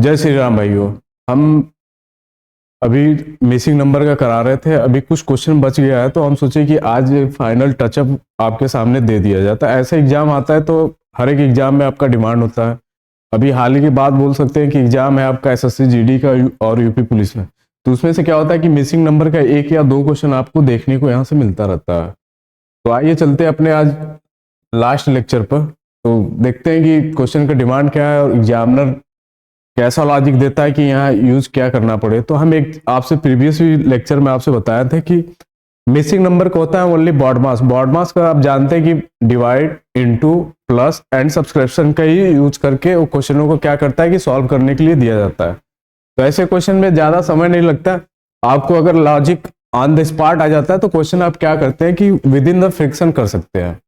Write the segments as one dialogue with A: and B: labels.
A: जय श्री राम भाइयों। हम अभी मिसिंग नंबर का करा रहे थे, अभी कुछ क्वेश्चन बच गया है तो हम सोचे कि आज फाइनल टचअप आपके सामने दे दिया जाता है। ऐसे एग्जाम आता है तो हर एक एग्जाम में आपका डिमांड होता है। अभी हाल ही की बात बोल सकते हैं कि एग्जाम है आपका एसएससी जीडी का और यूपी पुलिस में, तो उसमें से क्या होता है कि मिसिंग नंबर का एक या दो क्वेश्चन आपको देखने को यहाँ से मिलता रहता है। तो आइए चलते हैं अपने आज लास्ट लेक्चर पर, तो देखते हैं कि क्वेश्चन का डिमांड क्या है और एग्जामिनर कैसा लॉजिक देता है कि यहाँ यूज क्या करना पड़े। तो हम एक आपसे प्रीवियस लेक्चर में आपसे बताया था कि मिसिंग नंबर का होता है ओनली बॉड मास। बॉड मास का आप जानते हैं कि divide into plus and subscription का ही यूज करके वो क्वेश्चनों को क्या करता है कि सॉल्व करने के लिए दिया जाता है। तो ऐसे क्वेश्चन में ज्यादा समय नहीं लगता। आपको अगर लॉजिक ऑन द स्पॉट आ जाता है तो क्वेश्चन आप क्या करते हैं कि विद इन द फ्रिक्शन कर सकते हैं।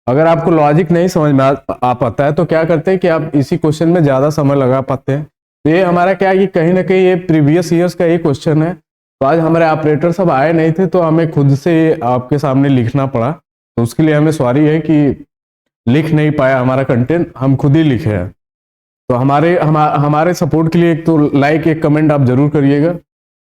A: अगर आपको लॉजिक नहीं समझ में आ पाता है तो क्या करते हैं कि आप इसी क्वेश्चन में ज्यादा समय लगा पाते हैं। तो ये हमारा क्या है कि कहीं ना कहीं ये प्रीवियस ईयर्स का ये क्वेश्चन है। तो आज हमारे ऑपरेटर सब आए नहीं थे तो हमें खुद से आपके सामने लिखना पड़ा, तो उसके लिए हमें सॉरी है कि लिख नहीं पाया, हमारा कंटेंट हम खुद ही लिखे हैं। तो हमारे सपोर्ट के लिए एक तो लाइक एक कमेंट आप जरूर करिएगा।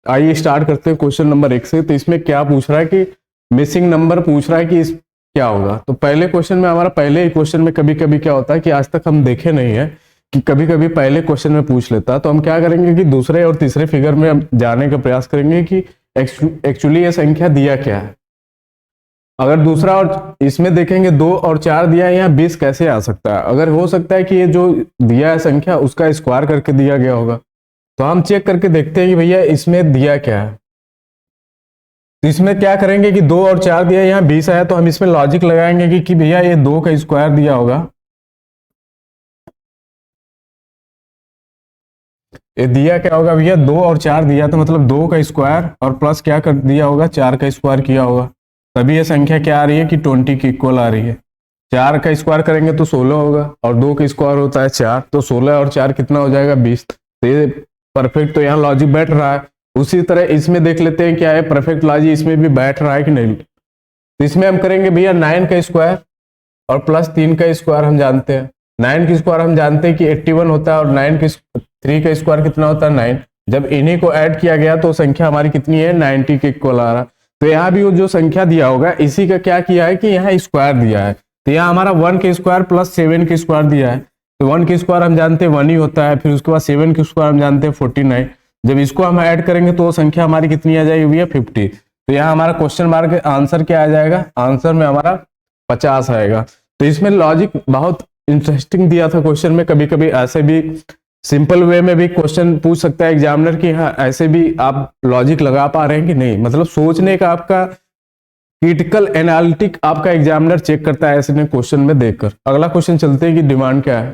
A: आइए स्टार्ट करते हैं क्वेश्चन नंबर 1 से। तो इसमें क्या पूछ रहा है कि मिसिंग नंबर पूछ रहा है कि इस क्या होगा। तो पहले क्वेश्चन में हमारा पहले ही क्वेश्चन में कभी कभी क्या होता है कि आज तक हम देखे नहीं है कि कभी कभी पहले क्वेश्चन में पूछ लेता है। तो हम क्या करेंगे कि दूसरे और तीसरे फिगर में हम जाने का प्रयास करेंगे कि एक्चुअली ये संख्या दिया क्या है। अगर दूसरा और इसमें देखेंगे 2 और 4 दिया है, यहाँ 20 कैसे आ सकता है। अगर हो सकता है कि ये जो दिया है संख्या उसका स्क्वायर करके दिया गया होगा, तो हम चेक करके देखते हैं कि भैया इसमें दिया क्या है। तो इसमें क्या करेंगे कि 2 और 4 दिया, यहाँ 20 आया, तो हम इसमें लॉजिक लगाएंगे कि भैया ये 2 का स्क्वायर दिया होगा। ये दिया क्या होगा भैया, 2 और 4 दिया, तो मतलब 2 का स्क्वायर और प्लस क्या कर दिया होगा, 4 का स्क्वायर किया होगा। तभी ये संख्या क्या आ रही है कि 20 की इक्वल आ रही है। 4 का स्क्वायर करेंगे तो 16 होगा और 2 का स्क्वायर होता है 4, तो 16 और 4 कितना हो जाएगा 20। तो ये परफेक्ट, तो यहाँ लॉजिक बैठ रहा है। उसी तरह इसमें देख लेते हैं क्या है परफेक्ट लॉजिक इसमें भी बैठ रहा है कि नहीं। तो इसमें हम करेंगे भैया 9 का स्क्वायर और प्लस 3 का स्क्वायर हम जानते हैं। 9 की स्क्वायर हम जानते हैं कि 81 होता है और 3 का स्क्वायर कितना होता है 9। जब इन्हीं को ऐड किया गया तो संख्या हमारी कितनी है 90 के इक्वल आ रहा। तो यहाँ भी वो जो संख्या दिया होगा इसी का क्या किया है कि यहाँ स्क्वायर दिया है। तो यहाँ हमारा 1 के स्क्वायर प्लस 7 के स्क्वायर दिया है। तो 1 के स्क्वायर हम जानते हैं 1 ही होता है, फिर उसके बाद 7 के स्क्वायर हम जानते हैं 49। जब इसको हम ऐड करेंगे तो संख्या हमारी कितनी आ जाएगी भैया 50। तो यहाँ हमारा क्वेश्चन मार्क आंसर क्या आ जाएगा, आंसर में हमारा 50 आएगा। तो इसमें लॉजिक बहुत इंटरेस्टिंग दिया था क्वेश्चन में। कभी कभी ऐसे भी सिंपल वे में भी क्वेश्चन पूछ सकता है एग्जामिनर कि हाँ ऐसे भी आप लॉजिक लगा पा रहे हैं कि नहीं, मतलब सोचने का आपका क्रिटिकल एनालिटिक आपका एग्जामिनर चेक करता है ऐसे क्वेश्चन में देखकर। अगला क्वेश्चन चलते हैं कि डिमांड क्या है।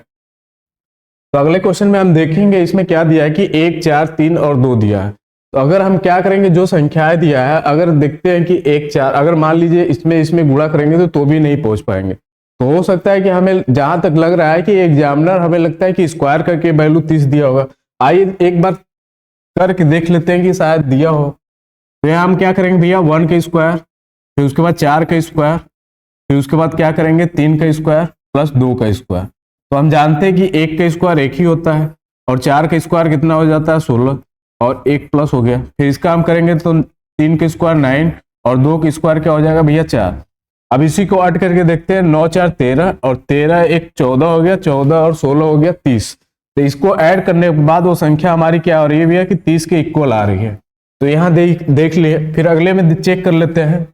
A: तो अगले क्वेश्चन में हम देखेंगे इसमें क्या दिया है कि 1, 4, 3 और 2 दिया है। तो अगर हम क्या करेंगे, जो संख्याएं दिया है अगर देखते हैं कि 1, 4, अगर मान लीजिए इसमें गुणा करेंगे तो भी नहीं पहुंच पाएंगे। तो हो सकता है कि हमें जहां तक लग रहा है कि एग्जामिनर हमें लगता है कि स्क्वायर करके वैल्यू 30 दिया होगा। आइए एक बार करके देख लेते हैं कि शायद दिया हो। तो यहाँ हम क्या करेंगे भैया 1 का स्क्वायर, फिर उसके बाद 4 का स्क्वायर, फिर उसके बाद क्या करेंगे 3 का स्क्वायर प्लस 2 का स्क्वायर। तो हम जानते हैं कि 1 का स्क्वायर 1 ही होता है और 4 का स्क्वायर कितना हो जाता है 16 और 1 प्लस हो गया। फिर इसका हम करेंगे तो 3 का स्क्वायर 9 और 2 का स्क्वायर क्या हो जाएगा भैया 4। अब इसी को ऐड करके देखते हैं 9, 4, 13 और 13 1 14 हो गया, 14 और 16 हो गया 30। तो इसको ऐड करने के बाद वो संख्या हमारी क्या हो रही है भैया कि 30 के इक्वल आ रही है। तो यहाँ देख लिए, फिर अगले में चेक कर लेते हैं।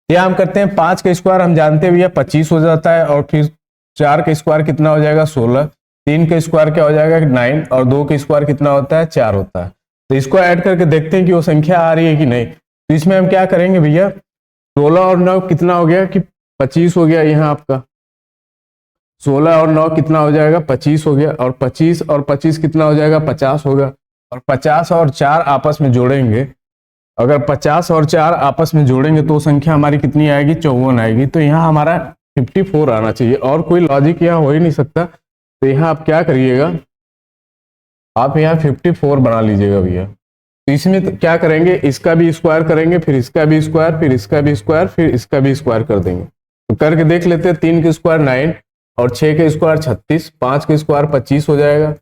A: यहाँ हम करते हैं 5 का स्क्वायर हम जानते हैं भैया 25 हो जाता है और फिर 4 का स्क्वायर कितना हो जाएगा 16, 3 का स्क्वायर क्या हो जाएगा 9 और 2 का स्क्वायर कितना होता है 4 होता है। तो इसको ऐड करके देखते हैं कि वो संख्या आ रही है कि नहीं। तो इसमें हम क्या करेंगे भैया 16 और 9 कितना हो गया कि 25 हो गया। यहाँ आपका 16 और 9 कितना हो जाएगा 25 हो गया और 25 और 25 कितना हो जाएगा 50 होगा। और 50 और 4 आपस में जोड़ेंगे, अगर 50 और 4 आपस में जोड़ेंगे तो संख्या हमारी कितनी आएगी 54 आएगी। तो यहाँ हमारा 54 आना चाहिए और कोई लॉजिक यहाँ हो ही नहीं सकता। तो यहाँ आप क्या करिएगा, आप यहाँ 54 बना लीजिएगा भैया। तो इसमें तो क्या करेंगे, इसका भी स्क्वायर करेंगे, फिर इसका भी स्क्वायर, फिर इसका भी स्क्वायर, फिर इसका भी स्क्वायर कर देंगे। तो करके देख लेते हैं 3 के स्क्वायर 9 और 6 के स्क्वायर 36, 5 के स्क्वायर 25 हो जाएगा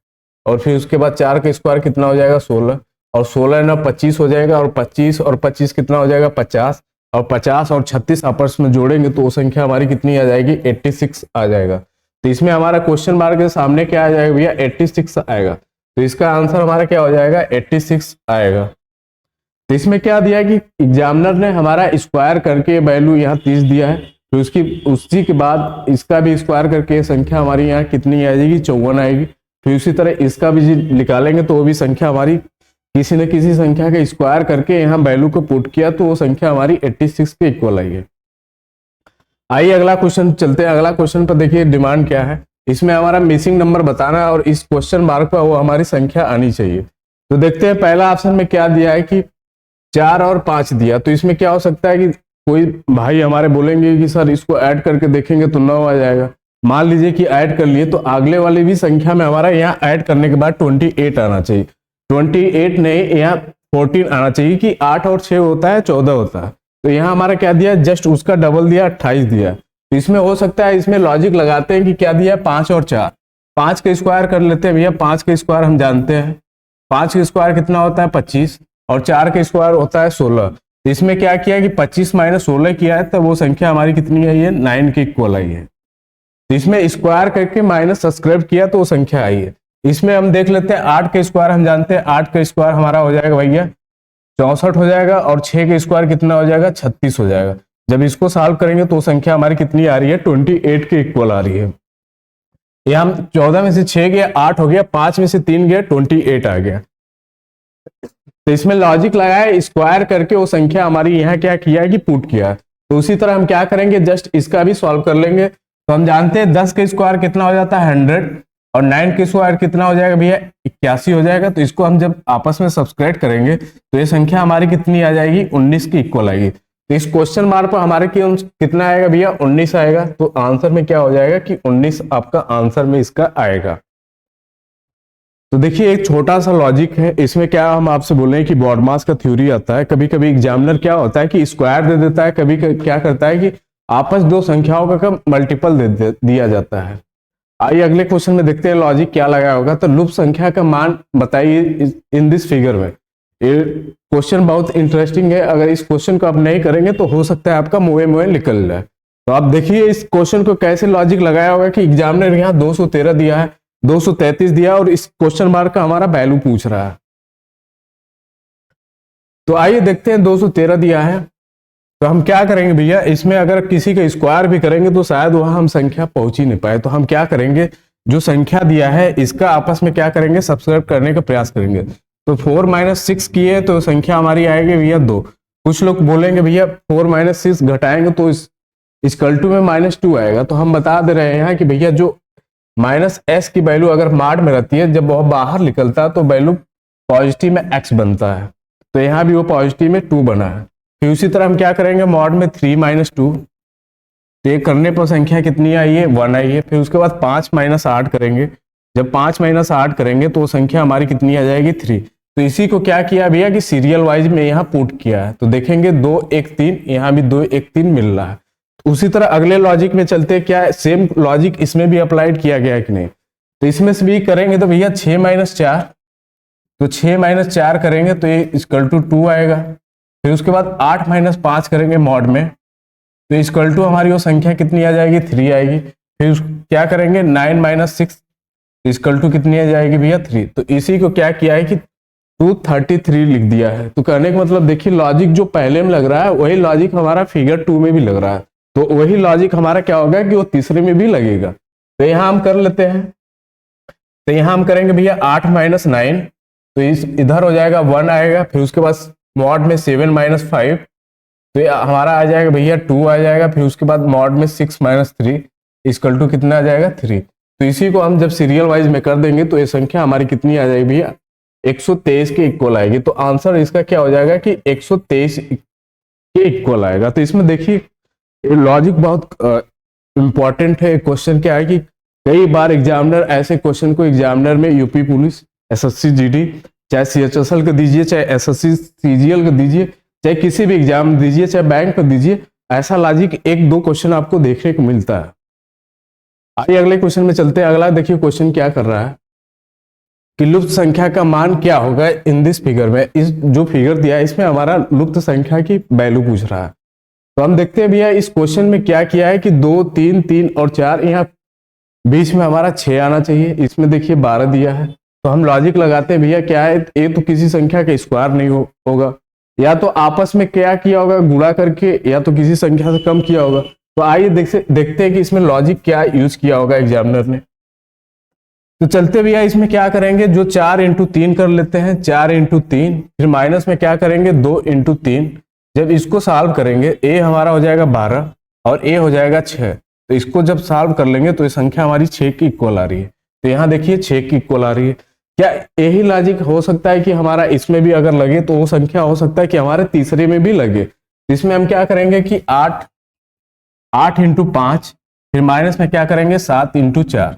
A: और फिर उसके बाद 4 का स्क्वायर कितना हो जाएगा 16, और 16 ना 25 हो जाएगा, और 25 और 25 कितना हो जाएगा 50, और 50 और 36 आपस में जोड़ेंगे तो वो संख्या हमारी कितनी आ जाएगी 86 आ जाएगा। तो इसमें हमारा क्वेश्चन मार्क के सामने क्या आ जाएगा भैया 86 आएगा। तो इसका आंसर हमारा क्या हो जाएगा 86 आएगा। तो इसमें क्या दिया है कि एग्जामिनर ने हमारा स्क्वायर करके वैल्यू यहाँ 30 दिया है, तो उसकी उसी के बाद इसका भी स्क्वायर करके संख्या हमारी यहाँ कितनी आ जाएगी 54 आएगी। फिर उसी तरह इसका भी निकालेंगे तो वो भी संख्या हमारी किसी न किसी संख्या का स्क्वायर करके यहाँ वैल्यू को पुट किया तो वो संख्या हमारी 86 के इक्वल आई है। आइए अगला क्वेश्चन चलते हैं। अगला क्वेश्चन पर देखिए डिमांड क्या है, इसमें हमारा मिसिंग नंबर बताना है और इस क्वेश्चन मार्क पर वो हमारी संख्या आनी चाहिए। तो देखते हैं पहला ऑप्शन में क्या दिया है कि 4 और 5 दिया। तो इसमें क्या हो सकता है कि कोई भाई हमारे बोलेंगे कि सर इसको ऐड करके देखेंगे तो 9 आ जाएगा। मान लीजिए कि ऐड कर लिए तो अगले वाली भी संख्या में हमारा यहाँ ऐड करने के बाद 28 आना चाहिए, 28 नहीं यहाँ 14 आना चाहिए कि 8 और 6 होता है 14 होता है। तो यहाँ हमारा क्या दिया जस्ट उसका डबल दिया 28 दिया। तो इसमें हो सकता है इसमें लॉजिक लगाते हैं कि क्या दिया 5 और 4, 5 का स्क्वायर कर लेते हैं भैया। 5 का स्क्वायर हम जानते हैं, 5 का स्क्वायर कितना होता है 25 और 4 का स्क्वायर होता है 16। तो इसमें क्या किया कि 25 माइनस 16 किया है तो वो संख्या हमारी कितनी आई है 9 के इक्वल आई है। तो इसमें स्क्वायर करके माइनस सब्सक्राइब किया तो वो संख्या आई है। इसमें हम देख लेते हैं 8 का स्क्वायर हम जानते हैं, 8 का स्क्वायर हमारा हो जाएगा भैया 64 हो जाएगा और 6 का स्क्वायर कितना हो जाएगा 36 हो जाएगा। जब इसको सॉल्व करेंगे तो संख्या हमारी कितनी आ रही है 28 के इक्वल आ रही है। ये हम 14 में से 6 गया 8 हो गया, 5 में से 3 गया 28 आ गया। तो इसमें लॉजिक लगाया स्क्वायर करके वो संख्या हमारी यहाँ क्या किया है कि पुट किया है। तो उसी तरह हम क्या करेंगे जस्ट इसका भी सॉल्व कर लेंगे। तो हम जानते हैं 10 का स्क्वायर कितना हो जाता है 100 और 9 का स्क्वायर कितना हो जाएगा भैया 81 हो जाएगा। तो इसको हम जब आपस में सब्सट्रैक्ट करेंगे तो ये संख्या हमारी कितनी आ जाएगी 19 की इक्वल आएगी। तो इस क्वेश्चन मार्क पर हमारे कितना आएगा भैया 19 आएगा। तो आंसर में क्या हो जाएगा कि 19 आपका आंसर में इसका आएगा। तो देखिए एक छोटा सा लॉजिक है, इसमें क्या हम आपसे बोल रहे हैं कि बॉडमास का थ्योरी आता है। कभी कभी एग्जामिनर क्या होता है कि स्क्वायर दे देता है, कभी क्या करता है कि आपस दो संख्याओं का मल्टीपल दिया जाता है। आइए अगले क्वेश्चन में देखते हैं लॉजिक क्या लगाया होगा। तो लुप्त संख्या का मान बताइए इन दिस फिगर में। ये क्वेश्चन बहुत इंटरेस्टिंग है, अगर इस क्वेश्चन को आप नहीं करेंगे तो हो सकता है आपका मुंह निकल जाए। तो आप देखिए इस क्वेश्चन को कैसे लॉजिक लगाया होगा कि एग्जामिनर यहाँ 213 दिया है, 233 दिया और इस क्वेश्चन मार्क का हमारा वैल्यू पूछ रहा है। तो आइए देखते हैं 213 दिया है तो हम क्या करेंगे भैया, इसमें अगर किसी का स्क्वायर भी करेंगे तो शायद वहां हम संख्या पहुंच ही नहीं पाए। तो हम क्या करेंगे जो संख्या दिया है इसका आपस में क्या करेंगे सब्सट्रैक्ट करने का प्रयास करेंगे। तो 4 माइनस 6 किए तो संख्या हमारी आएगी भैया 2। कुछ लोग बोलेंगे भैया 4 माइनस 6 घटाएंगे तो इस कल्टू में -2 आएगा। तो हम बता दे रहे हैं कि भैया जो माइनस एस की वैल्यू अगर माड में रहती है जब वह बाहर निकलता है तो वैल्यू पॉजिटिव में x बनता है। तो यहाँ भी वो पॉजिटिव में 2 बना है। फिर उसी तरह हम क्या करेंगे मॉड में 3 माइनस 2, तो करने पर संख्या कितनी आई है 1 आई है। फिर उसके बाद 5 माइनस 8 करेंगे, जब 5 माइनस 8 करेंगे तो संख्या हमारी कितनी आ जाएगी 3। तो इसी को क्या किया भैया कि सीरियल वाइज में यहाँ पुट किया है। तो देखेंगे 2 1 3, यहाँ भी 2 1 3 मिल रहा है। तो उसी तरह अगले लॉजिक में चलते, क्या सेम लॉजिक इसमें भी अप्लाइड किया गया है कि नहीं। तो इसमें से भी करेंगे तो भैया 6 माइनस 4, तो 6 माइनस 4 करेंगे तो ये इक्वल टू 2 आएगा। फिर उसके बाद 8 माइनस 5 करेंगे मॉड में तो इक्वल टू हमारी वो संख्या कितनी आ जाएगी 3 आएगी। फिर क्या करेंगे 9 माइनस 6 इक्वल टू कितनी आ जाएगी भैया 3। तो इसी को क्या किया है कि 233 लिख दिया है। तो कहने का मतलब देखिए लॉजिक जो पहले में लग रहा है वही लॉजिक हमारा फिगर 2 में भी लग रहा है। तो वही लॉजिक हमारा क्या होगा कि वो तीसरे में भी लगेगा। तो यहाँ हम कर लेते हैं। तो यहाँ हम करेंगे भैया 8 माइनस 9, तो इधर हो जाएगा 1 आएगा। फिर उसके बाद मॉड में 7 माइनस 5, तो हमारा आ जाएगा भैया 2 आ जाएगा। फिर उसके बाद मॉड में 6 माइनस 3 इक्वल टू कितना आ जाएगा 3। तो इसी को हम जब सीरियल वाइज में कर देंगे तो ये संख्या हमारी कितनी आ जाएगी भैया 123 के इक्वल आएगी। तो आंसर इसका क्या हो जाएगा कि 123 के इक्वल आएगा। तो इसमें देखिए लॉजिक बहुत इंपॉर्टेंट है। क्वेश्चन क्या है कि कई बार एग्जामिनर ऐसे क्वेश्चन को एग्जामिनर में यूपी पुलिस, एसएससी जीडी, चाहे सीएचएसएल का दीजिए, चाहे एसएससी सीजीएल का दीजिए, चाहे किसी भी एग्जाम दीजिए, चाहे बैंक का दीजिए, ऐसा लॉजिक 1-2 क्वेश्चन आपको देखने को मिलता है। आइए अगले क्वेश्चन में चलते हैं। अगला देखिए क्वेश्चन क्या कर रहा है कि लुप्त संख्या का मान क्या होगा इन दिस फिगर में। इस जो फिगर दिया है इसमें हमारा लुप्त संख्या की वैल्यू पूछ रहा है। तो हम देखते हैं भैया इस क्वेश्चन में क्या किया है कि 2, 3, 3 और 4, यहाँ बीच में हमारा 6 आना चाहिए। इसमें देखिए 12 दिया है। तो हम लॉजिक लगाते हैं भैया क्या है, ये तो किसी संख्या का स्क्वायर नहीं होगा, या तो आपस में क्या किया होगा गुणा करके, या तो किसी संख्या से कम किया होगा। तो आइए देखते हैं कि इसमें लॉजिक क्या यूज किया होगा एग्जामिनर ने। तो चलते भैया इसमें क्या करेंगे, जो 4 इंटू 3 कर लेते हैं, 4 इंटू 3, फिर माइनस में क्या करेंगे 2 इंटू 3। जब इसको सॉल्व करेंगे ए हमारा हो जाएगा 12 और ए हो जाएगा 6। तो इसको जब सॉल्व कर लेंगे तो ये संख्या हमारी 6 की इक्वल आ रही है। तो यहाँ देखिए 6 की इक्वल आ रही है। क्या यही लॉजिक हो सकता है कि हमारा इसमें भी अगर लगे तो वो संख्या हो सकता है कि हमारे तीसरे में भी लगे। इसमें हम क्या करेंगे कि 8 इंटू 5, फिर माइनस में क्या करेंगे 7 इंटू 4।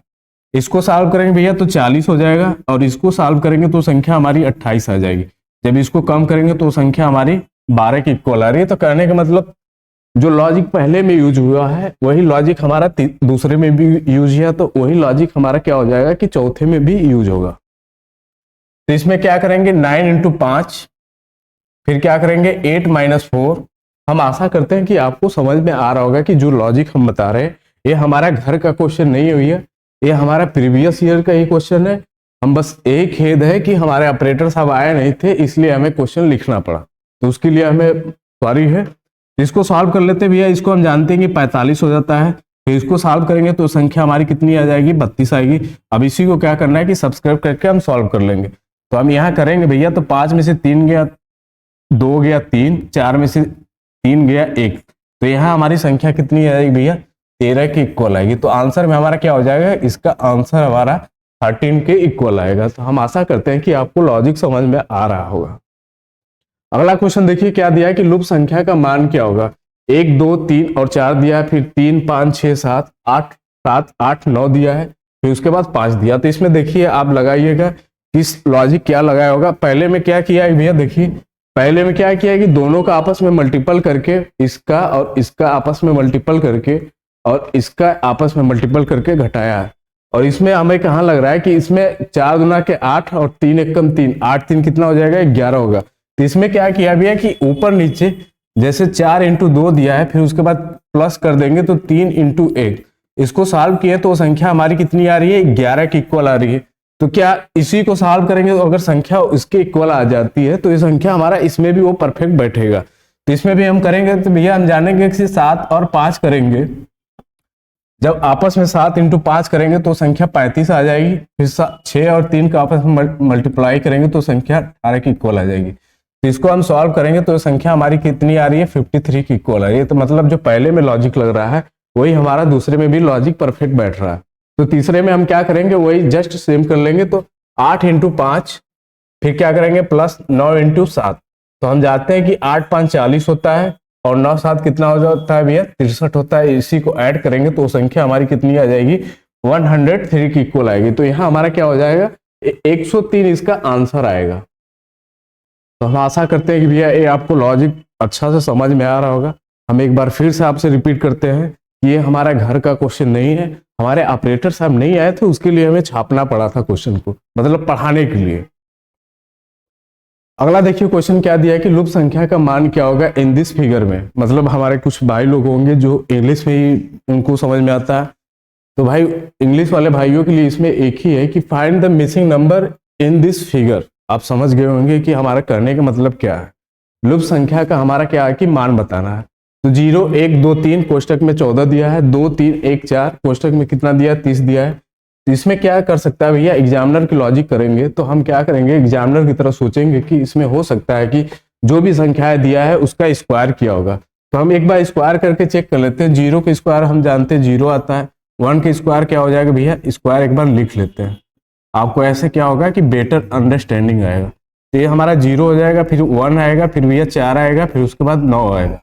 A: इसको सॉल्व करेंगे भैया तो 40 हो जाएगा, और इसको सॉल्व करेंगे तो संख्या हमारी 28 आ जाएगी। जब इसको कम करेंगे तो संख्या हमारी 12 की इक्वल आ रही है। तो कहने का मतलब जो लॉजिक पहले में यूज हुआ है वही लॉजिक हमारा दूसरे में भी यूज है, तो वही लॉजिक हमारा क्या हो जाएगा कि चौथे में भी यूज होगा। तो इसमें क्या करेंगे 9 इंटू 5, फिर क्या करेंगे 8 माइनस 4। हम आशा करते हैं कि आपको समझ में आ रहा होगा कि जो लॉजिक हम बता रहे हैं ये हमारा घर का क्वेश्चन नहीं हुई है, ये हमारा प्रीवियस ईयर का ही क्वेश्चन है। हम बस एक खेद है कि हमारे ऑपरेटर साहब आए नहीं थे, इसलिए हमें क्वेश्चन लिखना पड़ा, तो उसके लिए हमें सॉरी है। इसको सॉल्व कर लेते हैं भैया। इसको हम जानते हैं कि 45 हो जाता है, फिर इसको सॉल्व करेंगे तो संख्या हमारी कितनी आ जाएगी 32 आएगी। अब इसी को क्या करना है कि सब्सक्राइब करके हम सॉल्व कर लेंगे। तो हम यहाँ करेंगे भैया, तो 5 में से 3 गया, 2 गया 3, 4 में से 3 गया 1, तो यहाँ हमारी संख्या कितनी आ जाएगी भैया 13 के इक्वल आएगी। तो आंसर में हमारा क्या हो जाएगा, इसका आंसर हमारा 13 के इक्वल आएगा। तो हम आशा करते हैं कि आपको लॉजिक समझ में आ रहा होगा। अगला क्वेश्चन देखिए क्या दिया है कि लुप्त संख्या का मान क्या होगा। 1, 2, 3 और 4 दिया है, फिर 3, 5, 6, 7, 8, 7, 8, 9 दिया है, फिर उसके बाद 5 दिया। तो इसमें देखिए आप लगाइएगा कि लॉजिक क्या लगाया होगा। पहले में क्या किया है भैया, देखिए पहले में क्या किया है कि दोनों का आपस में मल्टीपल करके, इसका और इसका आपस में मल्टीपल करके और इसका आपस में मल्टीपल करके घटाया है। और इसमें हमें कहाँ लग रहा है कि इसमें 4 गुना के 8 और 3 एकम 3, 8 3 कितना हो जाएगा 11 होगा। तो इसमें क्या किया भैया कि ऊपर नीचे जैसे 4 इंटू 2 दिया है, फिर उसके बाद प्लस कर देंगे तो 3 इंटू 1। इसको सॉल्व किए तो संख्या हमारी कितनी आ रही है 11 की इक्वल आ रही है। तो क्या इसी को सॉल्व करेंगे तो अगर संख्या इसके इक्वल आ जाती है तो ये संख्या हमारा इसमें भी वो परफेक्ट बैठेगा। तो इसमें भी हम करेंगे तो भैया हम जानेंगे कि 7 और 5 करेंगे, जब आपस में 7 इंटू 5 करेंगे तो संख्या 35 आ जाएगी। फिर 6 और 3 का आपस में मल्टीप्लाई करेंगे तो संख्या 18 की इक्वल आ जाएगी। तो इसको हम सॉल्व करेंगे तो संख्या हमारी कितनी आ रही है 53 की इक्वल आ रही है। तो मतलब जो पहले में लॉजिक लग रहा है वही हमारा दूसरे में भी लॉजिक परफेक्ट बैठ रहा है। तो तीसरे में हम क्या करेंगे वही जस्ट सेम कर लेंगे। तो 8 इंटू 5, फिर क्या करेंगे प्लस 9 इंटू 7। तो हम जानते हैं कि 8 5 40 होता है और 9 7 कितना हो जाता है भैया 63 होता है। इसी को ऐड करेंगे तो संख्या हमारी कितनी आ जाएगी 103 की इक्वल आएगी। तो यहाँ हमारा क्या हो जाएगा 103 इसका आंसर आएगा। तो हम आशा करते हैं कि भैया ये आपको लॉजिक अच्छा से समझ में आ रहा होगा। हम एक बार फिर से आपसे रिपीट करते हैं कि ये हमारा घर का क्वेश्चन नहीं है, हमारे ऑपरेटर साहब नहीं आए थे उसके लिए हमें छापना पड़ा था क्वेश्चन को, मतलब पढ़ाने के लिए। अगला देखिए क्वेश्चन क्या दिया है कि लुप्त संख्या का मान क्या होगा इन दिस फिगर में। मतलब हमारे कुछ भाई लोग होंगे जो इंग्लिश में ही उनको समझ में आता है, तो भाई इंग्लिश वाले भाइयों के लिए इसमें एक ही है कि find the missing number in this figure. आप समझ गए होंगे कि हमारा करने का मतलब क्या है। लुप्त संख्या का हमारा क्या है कि मान बताना है। तो 0 1 2 3 कोष्टक में 14 दिया है, 2 3 1 4 कोष्टक में कितना दिया 30 दिया है। तो इसमें क्या कर सकता है भैया एग्जामिनर की लॉजिक करेंगे तो हम क्या करेंगे एग्जामिनर की तरह सोचेंगे कि इसमें हो सकता है कि जो भी संख्याएं दिया है उसका स्क्वायर किया होगा। तो हम एक बार स्क्वायर करके चेक कर लेते हैं। 0 का स्क्वायर हम जानते हैं 0 आता है, 1 का स्क्वायर क्या हो जाएगा भैया स्क्वायर एक बार लिख लेते हैं। आपको ऐसे क्या होगा कि बेटर अंडरस्टैंडिंग आएगा। तो ये हमारा 0 हो जाएगा, फिर 1 आएगा, फिर भैया 4 आएगा, फिर उसके बाद 9 आएगा।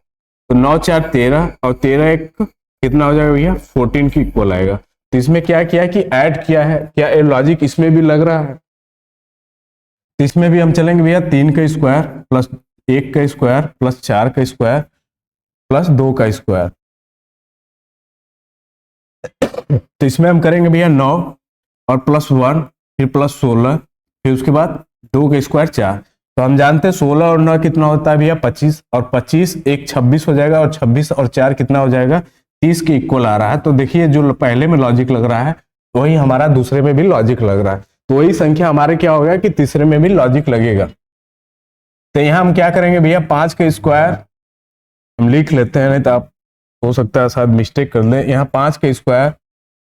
A: तो 9 4 13 और 13 1 कितना हो जाएगा भैया 14 की इक्वल आएगा। तो इसमें क्या किया कि ऐड किया है। क्या ये लॉजिक इसमें भी लग रहा है? तो इसमें भी हम चलेंगे भैया 3 का स्क्वायर प्लस 1 का स्क्वायर प्लस 4 का स्क्वायर प्लस 2 का स्क्वायर। तो इसमें हम करेंगे भैया 9 और प्लस 1 फिर प्लस 16 फिर उसके बाद 2 का स्क्वायर 4। तो हम जानते हैं 16 और 9 कितना होता है भैया 25, और 25 एक 26 हो जाएगा, और 26 और 4 कितना हो जाएगा 30 के इक्वल आ रहा है। तो देखिए जो पहले में लॉजिक लग रहा है वही हमारा दूसरे में भी लॉजिक लग रहा है, तो वही संख्या हमारे क्या होगा कि तीसरे में भी लॉजिक लगेगा। तो यहाँ हम क्या करेंगे भैया 5 का स्क्वायर हम लिख लेते हैं, नहीं तो आप हो सकता है शायद मिस्टेक कर लें। यहाँ 5 का स्क्वायर,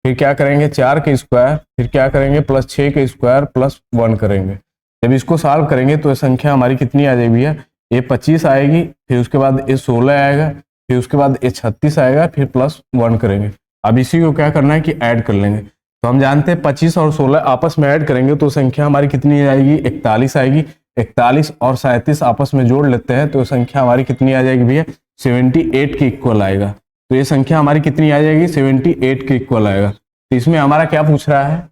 A: फिर क्या करेंगे 4 का स्क्वायर, फिर क्या करेंगे प्लस 6 का स्क्वायर प्लस 1 करेंगे। जब इसको सॉल्व करेंगे तो संख्या हमारी कितनी आ जाएगी भैया, ये 25 आएगी, फिर उसके बाद ये 16 आएगा, फिर उसके बाद ये 36 आएगा, फिर प्लस 1 करेंगे। अब इसी को क्या करना है कि ऐड कर लेंगे। तो हम जानते हैं 25 और 16 आपस में ऐड करेंगे तो संख्या हमारी कितनी आएगी 41 आएगी। 41 और 37 आपस में जोड़ लेते हैं तो संख्या हमारी कितनी आ जाएगी भैया 78 के इक्वल आएगा। तो ये संख्या हमारी कितनी आ जाएगी 78 के इक्वल आएगा। तो इसमें हमारा क्या पूछ रहा है,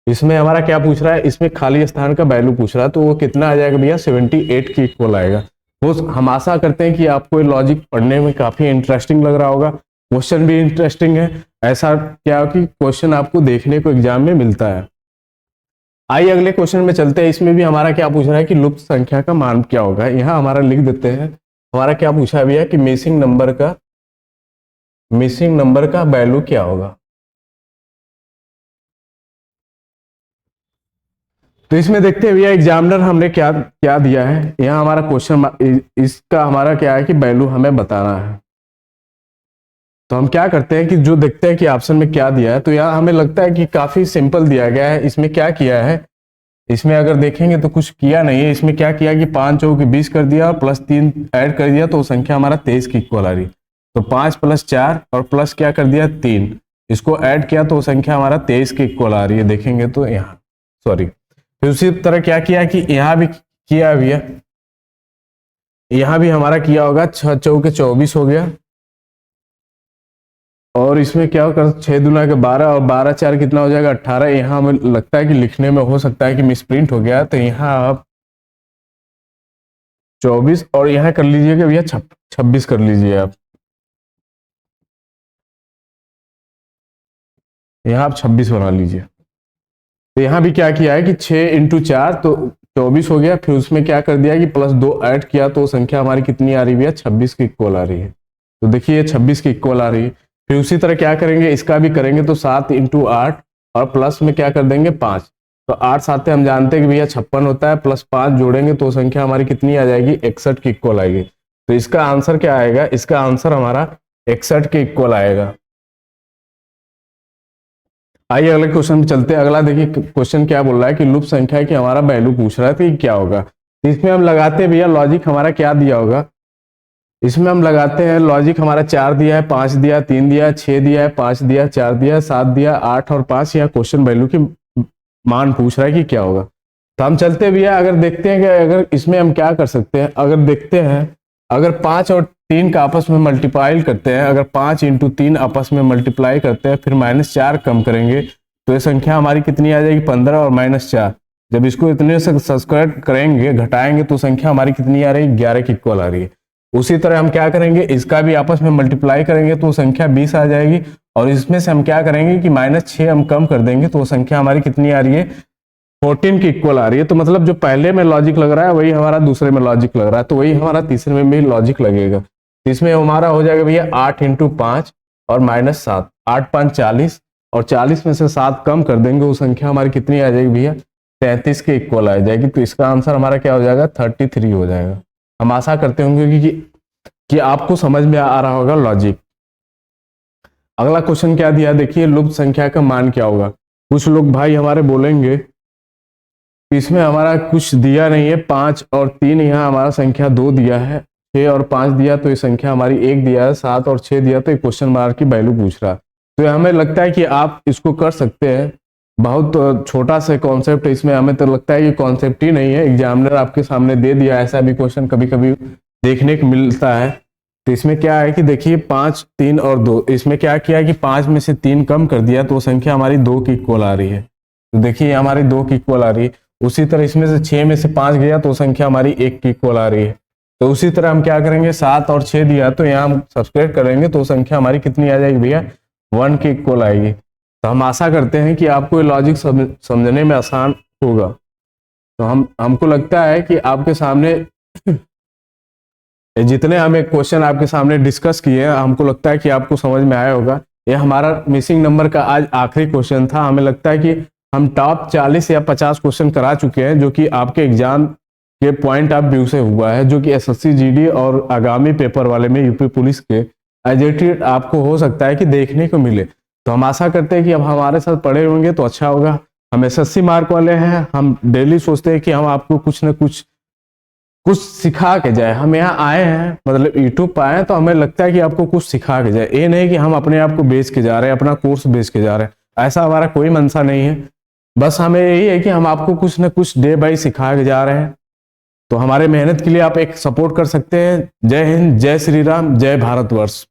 A: इसमें हमारा क्या पूछ रहा है, इसमें खाली स्थान का वैल्यू पूछ रहा है, तो वो कितना आ जाएगा भैया 78 के इक्वल आएगा। वो हम आशा करते हैं कि आपको ये लॉजिक पढ़ने में काफी इंटरेस्टिंग लग रहा होगा, क्वेश्चन भी इंटरेस्टिंग है। ऐसा क्या कि क्वेश्चन आपको देखने को एग्जाम में मिलता है। आइए अगले क्वेश्चन में चलते हैं। इसमें भी हमारा क्या पूछ रहा है कि लुप्त संख्या का मान क्या होगा। यहाँ हमारा लिख देते हैं, हमारा क्या पूछा है भैया कि मिसिंग नंबर का वैल्यू क्या होगा। तो इसमें देखते हैं भैया एग्जामिनर हमने क्या क्या दिया है। यहाँ हमारा क्वेश्चन इसका हमारा क्या है कि वैल्यू हमें बताना है। तो हम क्या करते हैं कि जो देखते हैं कि ऑप्शन में क्या दिया है, तो यहाँ हमें लगता है कि काफी सिंपल दिया गया है। इसमें क्या किया है, इसमें अगर देखेंगे तो कुछ किया नहीं है। इसमें क्या किया कि 5 चौक 20 कर दिया और प्लस 3 ऐड कर दिया तो संख्या हमारा 23 की इक्वल आ रही। तो 5 प्लस 4 और प्लस क्या कर दिया 3, इसको ऐड किया तो संख्या हमारा 23 की इक्वल आ रही है। देखेंगे तो यहाँ सॉरी, फिर उसी तरह क्या किया कि यहाँ भी किया भैया, यहाँ भी हमारा किया होगा 6 चौके 24 हो गया, और इसमें क्या होगा 6 दूना के 12 और 12 4 कितना हो जाएगा 18। यहाँ हमें लगता है कि लिखने में हो सकता है कि मिसप्रिंट हो गया, तो यहाँ आप 24 और यहाँ कर लीजिएगा भैया 26 कर लीजिए आप, यहाँ आप 26 बना लीजिए। तो यहाँ भी क्या किया है कि 6 इंटू 4 तो 24 हो गया, फिर उसमें क्या कर दिया कि प्लस 2 ऐड किया तो संख्या हमारी कितनी आ रही है 26 की इक्वल आ रही है। तो देखिए 26 की इक्वल आ रही है। फिर उसी तरह क्या करेंगे, इसका भी करेंगे तो 7 इंटू 8 और प्लस में क्या कर देंगे 5। तो 8 साथ हम जानते हैं कि भैया 56 होता है, प्लस 5 जोड़ेंगे तो संख्या हमारी कितनी आ जाएगी 61 की इक्वल आएगी। तो इसका आंसर क्या आएगा, इसका आंसर हमारा 61 के इक्वल आएगा। आइए अगले क्वेश्चन में चलते हैं। अगला देखिए क्वेश्चन क्या बोल रहा है कि लुप्त संख्या की हमारा वैल्यू पूछ रहा है, तो ये क्या होगा। तो इसमें हम लगाते हैं भैया लॉजिक हमारा क्या दिया होगा, इसमें हम लगाते हैं लॉजिक हमारा 4 दिया है, 5 दिया, 3 दिया, 6 दिया है, 5 दिया, 4 दिया, 7 दिया, 8 और 5। यहाँ क्वेश्चन वैल्यू की मान पूछ रहा है कि क्या होगा। तो हम चलते भैया अगर देखते हैं कि अगर इसमें हम क्या कर सकते हैं, अगर देखते हैं अगर 5 और 3 का आपस में मल्टीप्लाई करते हैं, अगर 5 इंटू 3 आपस में मल्टीप्लाई करते हैं, फिर -4 कम करेंगे तो ये संख्या हमारी कितनी आ जाएगी 15 और -4। जब इसको इतने से सब्सट्रैक्ट करेंगे घटाएंगे तो संख्या हमारी कितनी आ रही है 11 की इक्वल आ रही है। उसी तरह हम क्या करेंगे, इसका भी आपस में मल्टीप्लाई करेंगे तो संख्या 20 आ जाएगी, और इसमें से हम क्या करेंगे कि -6 हम कम कर देंगे तो संख्या हमारी कितनी आ रही है 14 की इक्वल आ रही है। तो मतलब जो पहले में लॉजिक लग रहा है वही हमारा दूसरे में लॉजिक लग रहा है, तो वही हमारा तीसरे में भी लॉजिक लगेगा। इसमें हमारा हो जाएगा भैया 8 इंटू 5 और -7, 8 5 40, और 40 में से 7 कम कर देंगे वो संख्या हमारी कितनी आ जाएगी भैया 33 के इक्वल आ जाएगी। तो इसका आंसर हमारा क्या हो जाएगा 33 हो जाएगा। हम आशा करते होंगे कि आपको समझ में आ रहा होगा लॉजिक। अगला क्वेश्चन क्या दिया देखिए, लुप्त संख्या का मान क्या होगा। कुछ लोग भाई हमारे बोलेंगे इसमें हमारा कुछ दिया नहीं है, 5 और 3 यहाँ हमारा संख्या 2 दिया है, 6 और 5 दिया तो ये संख्या हमारी 1 दिया है, 7 और 6 दिया तो ये क्वेश्चन मार्क की वैल्यू पूछ रहा। तो हमें लगता है कि आप इसको कर सकते हैं, बहुत छोटा सा कॉन्सेप्ट है इसमें, हमें तो लगता है कि कॉन्सेप्ट ही नहीं है, एग्जामिनर आपके सामने दे दिया। ऐसा भी क्वेश्चन कभी कभी देखने को मिलता है। तो इसमें क्या है कि देखिए 5 3 और 2, इसमें क्या किया कि 5 में से 3 कम कर दिया तो संख्या हमारी 2 की इक्वल आ रही है। तो देखिए हमारी 2 की इक्वल आ रही है। उसी तरह इसमें से 6 में से 5 गया तो संख्या हमारी 1 की इक्वल आ रही है। तो उसी तरह हम क्या करेंगे 7 और 6 दिया तो यहाँ हम सब्सट्रैक्ट करेंगे तो संख्या हमारी कितनी आ जाएगी भैया 1 की इक्वल आएगी। तो हम आशा करते हैं कि आपको ये लॉजिक समझने में आसान होगा। तो हमको लगता है कि आपके सामने जितने हमें क्वेश्चन आपके सामने डिस्कस किए हैं, हमको लगता है कि आपको समझ में आया होगा। ये हमारा मिसिंग नंबर का आज आखिरी क्वेश्चन था। हमें लगता है कि हम टॉप 40 या 50 क्वेश्चन करा चुके हैं, जो कि आपके एग्जाम के पॉइंट ऑफ व्यू से हुआ है, जो कि एसएससी जीडी और आगामी पेपर वाले में यूपी पुलिस के एजेटेड आपको हो सकता है कि देखने को मिले। तो हम आशा करते हैं कि अब हमारे साथ पढ़े होंगे तो अच्छा होगा। हम एसएससी मार्क वाले हैं, हम डेली सोचते हैं कि हम आपको कुछ न कुछ सिखा के जाए। हम यहाँ आए हैं, मतलब यूट्यूब पर आए हैं, तो हमें लगता है कि आपको कुछ सिखा के जाए। ये नहीं कि हम अपने आप को बेच के जा रहे हैं, अपना कोर्स बेच के जा रहे हैं, ऐसा हमारा कोई मंशा नहीं है। बस हमें यही है कि हम आपको कुछ न कुछ डे बाई सिखा के जा रहे हैं। तो हमारे मेहनत के लिए आप एक सपोर्ट कर सकते हैं। जय हिंद, जय श्री राम, जय भारतवर्ष।